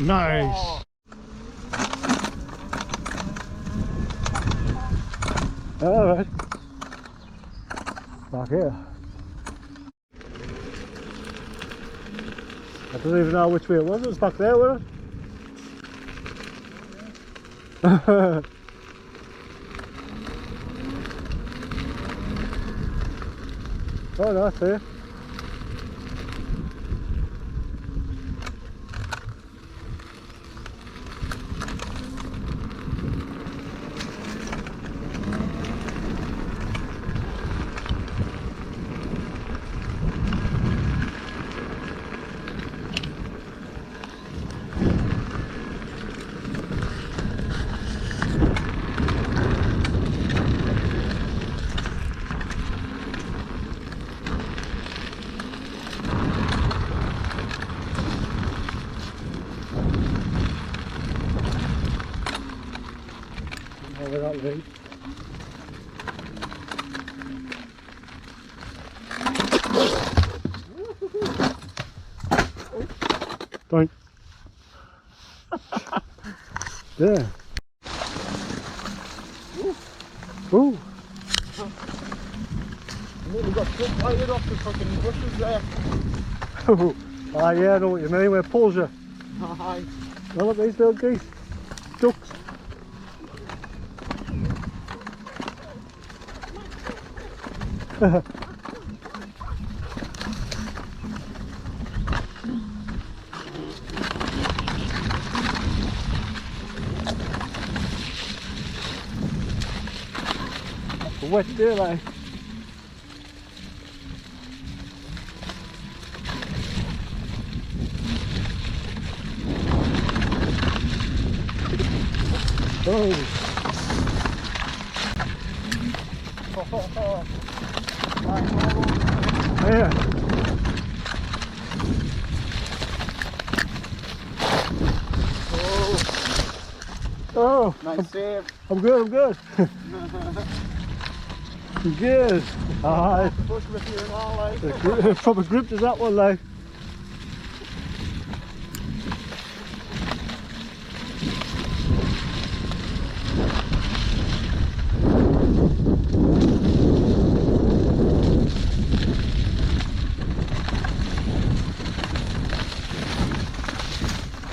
Nice. Oh. Alright. Back here. I don't even know which way it was. It was back there, wasn't it? Oh no, that's it. Over that way. Don't. There. Ooh. We got fired off the fucking bushes there. Ah, yeah, I know what you mean. Where it pulls you. Aye. Well, look at these little geese. Ducks. That's a wet day, like. Oh. Yeah. Oh. Nice save. I'm good, I'm good. I'm good. Alright. Push with you and all, like. Proper grip is that one, like.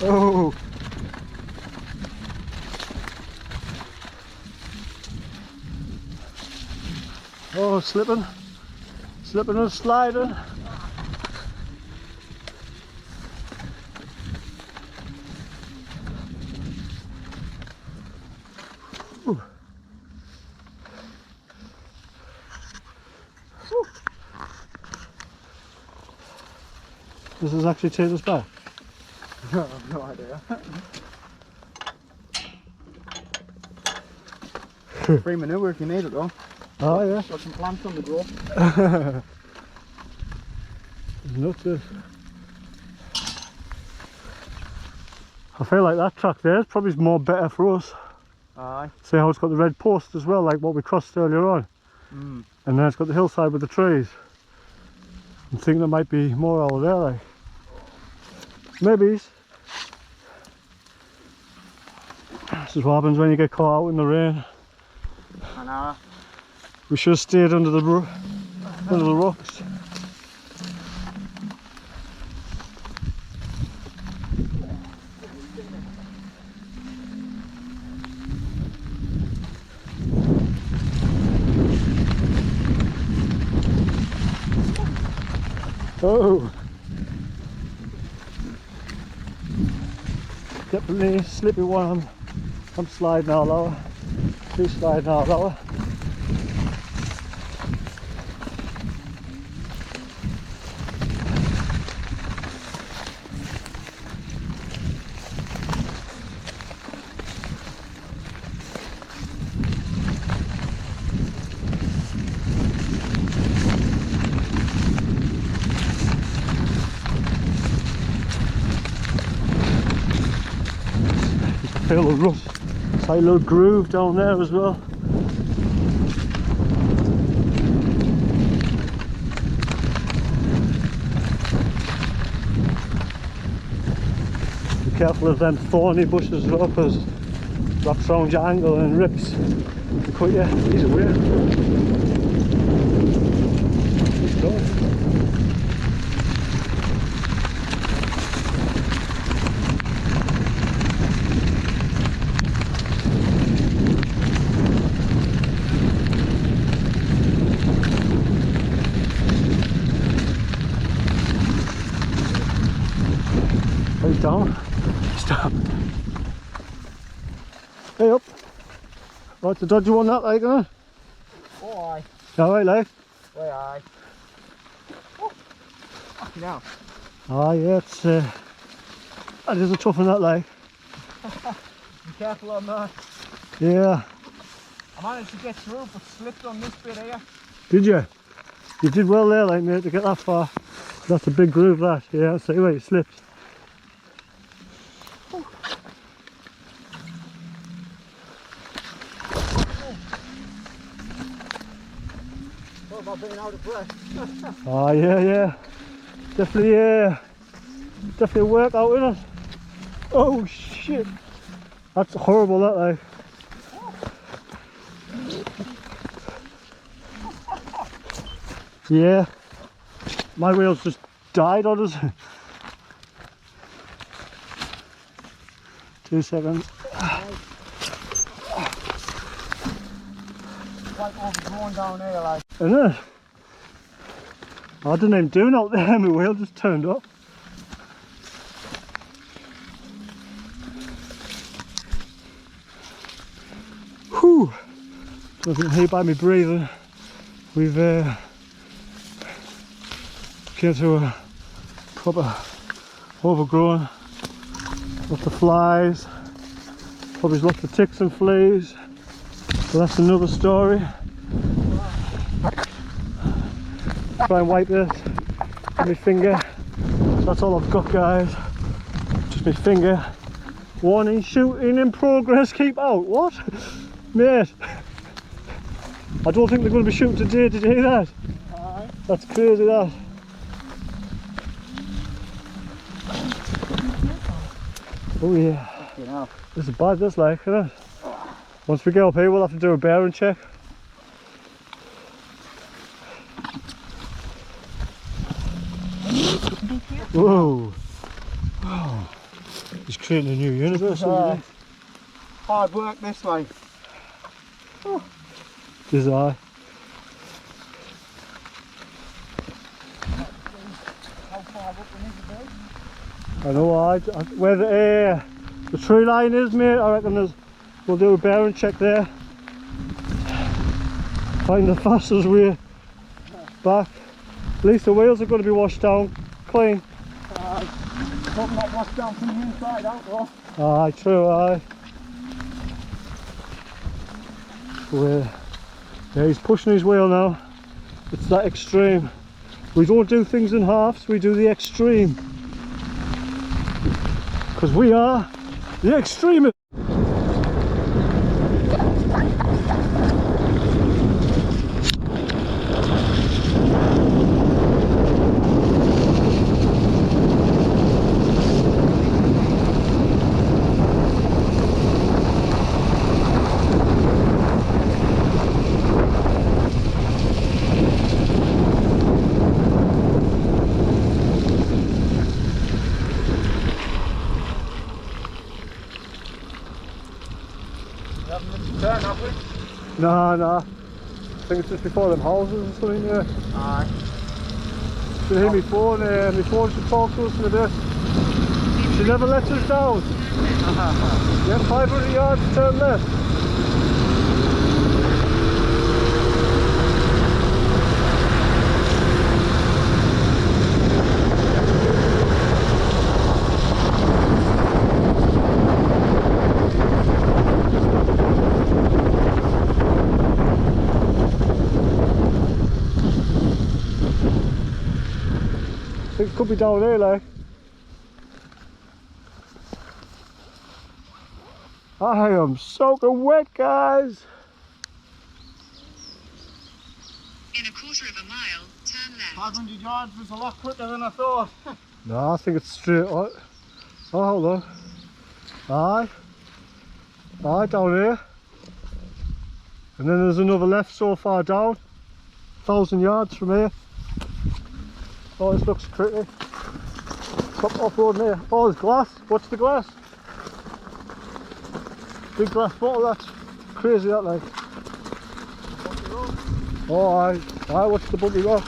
Oh. Oh, slipping and sliding. Ooh. Ooh. Does this actually take us back? I have no idea. Free manure if you need it though. Oh yeah. Got some plants on the grow. Nuts. I feel like that track there is probably more better for us. Aye. See how it's got the red post as well, like what we crossed earlier on. Mm. And then it's got the hillside with the trees. I'm thinking there might be more over there, like. Maybe. This is what happens when you get caught out in the rain. I know. We should have stayed under the rocks. Oh, definitely slippy one. I'm sliding all over. He's sliding all over. Feel the rust. It's like a little groove down there as well. Be careful of them thorny bushes as well, because wraps around your ankle and rips to cut you. He's away. He's going. He's down. He's down. Hey up. What's the dodgy one that like, huh? Oh, aye. Alright, like? Way aye. Oh, fucking hell. Ah, yeah, it's that is a tough one that like. Be careful on that. Yeah. I managed to get through, but slipped on this bit here. Did you? You did well there, like, mate, to get that far. That's a big groove, that. Yeah, see where you slipped. What about being out of breath? Ah, yeah. Definitely, definitely a workout, isn't it? Oh, shit. That's horrible, that, like. Yeah. My wheels just died on us. 2 seconds. Quite overgrown down here, like. Isn't it? I didn't even do nothing there, my wheel just turned up. Whew! So I can hear by me breathing. We've came to a proper overgrown, lots of flies, probably lots of ticks and fleas, but that's another story. Try and wipe this with my finger. That's all I've got, guys. Just my finger. Warning, shooting in progress, keep out. What? Mate, I don't think they're going to be shooting today, did you hear that? Aye. That's crazy, that. Oh yeah. Fucking hell. This is bad, this, like, isn't it? Once we get up here, we'll have to do a bearing check. Whoa. Oh. He's creating a new universe, isn't he? Hard work this way. His eye. How far up we need to be? I know, where the tree line is, mate, I reckon we'll do a bearing check there. Find the fastest way back. At least the wheels are going to be washed down clean. Something that washed down from the inside out though. Aye, true, aye. Yeah, he's pushing his wheel now. It's that extreme. We don't do things in halves, we do the extreme. Because we are the extremists. Turn, have we? Nah. I think it's just before them houses or something, yeah. Aye. Should hear me phone, my phone should talk to us in a bit. She never lets us down. Yeah, 500 yards, turn left. I think it could be down there, like. I am soaking wet, guys. In a quarter of a mile, turn left. 500 yards was a lot quicker than I thought. No, I think it's straight. Oh, hold on. Aye. Aye, down here. And then there's another left so far down. 1,000 yards from here. Oh, this looks pretty. Top off-road here. Oh, there's glass. What's the glass? Big glass bottle, that's crazy, that like. Oh, aye. Aye, what's the bumpy rock?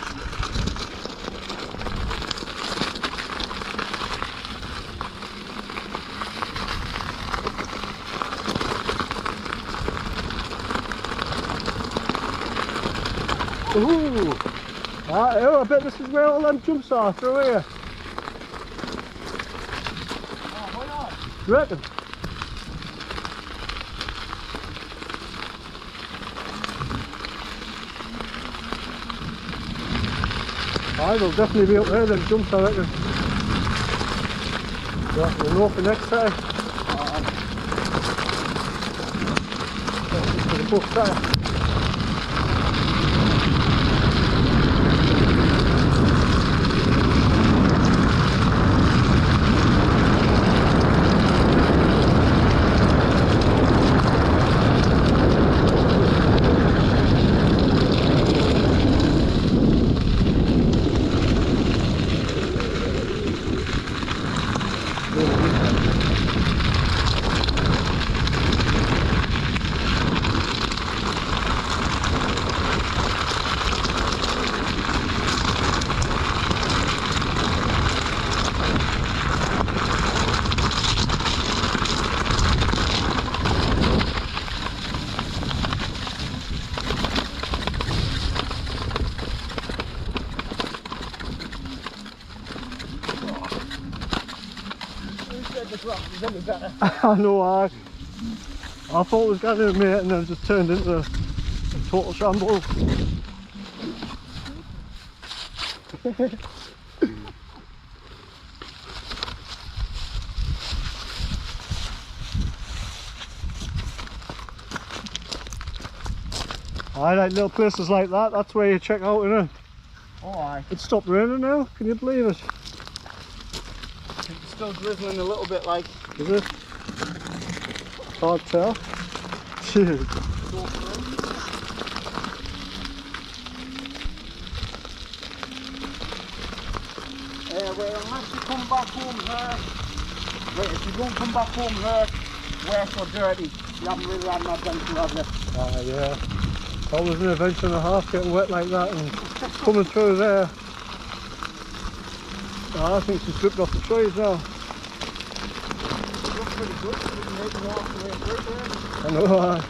Ooh! Ah, oh, I bet this is where all them jumps are through here. Oh, why not? You reckon? I will definitely be up there, them jumps, I reckon. Yeah, we'll know for next time. For the book there. I know, I thought it was going to be mate, and then it just turned into a total shambles. I like little places like that, that's where you check out, innit? Oh, aye. It stopped raining now, can you believe it? It's still drizzling a little bit like. Is it? Hard to tell. Shit. Well, unless you come back home hurt. Wait, if you don't come back home hurt, wet or dirty, you haven't really had an adventure, have you? Ah, yeah. That was an adventure and a half getting wet like that and coming through there. Oh, I think she's dripped off the trees now. You look pretty good, you can make them walk the way through there. I know.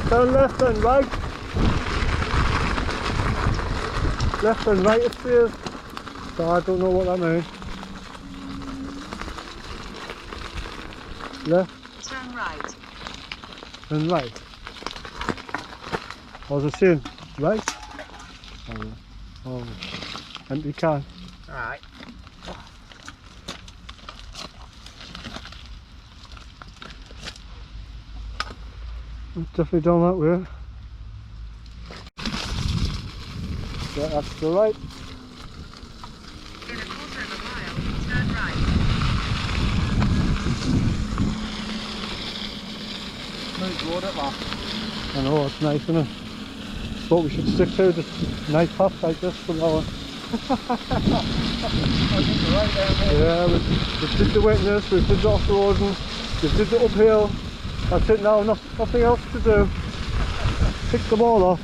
Turn left and right. Left and right it says. So I don't know what that means. Left Turn right. and right. What was I saying? Right? Oh, empty can. Alright. Definitely down that way. Yeah, that's the right. In a quarter of a mile, turn right. Smooth road at last. I know, it's nice, isn't it? It's what we should stick to, just nice paths like this from now on. I think you're right there, mate. Yeah, we've did the wetness, we've did the off-roading, we've did the uphill. That's it now, nothing else to do. Tick them all off.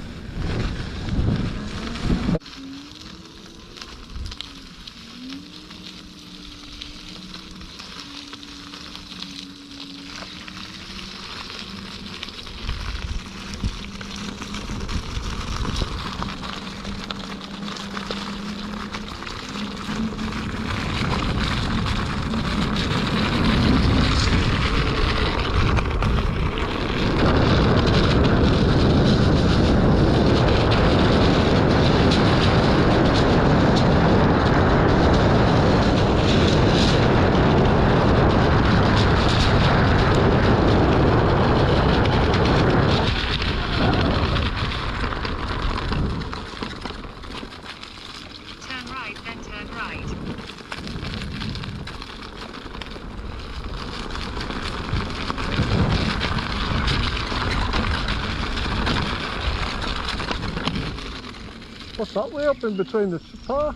What's that way up in between the tar?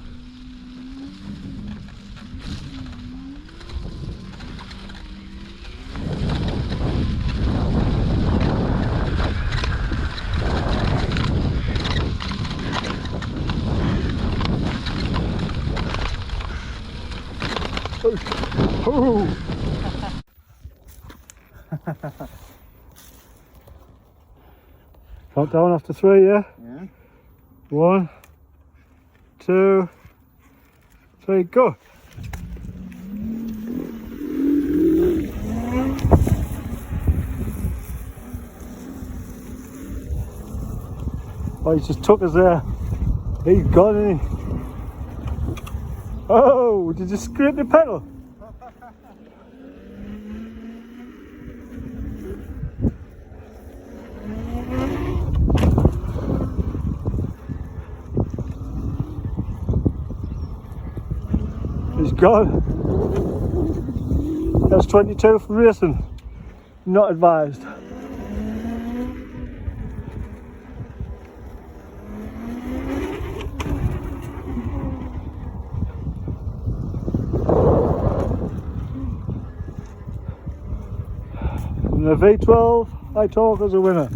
Oh. Count down after 3, yeah? Yeah. 1, 2, 3, go! Oh, he just took us there. He's gone, isn't he? Oh, did you scrape the pedal? He's gone. That's 22 for racing. Not advised. And the V12, I talk as a winner.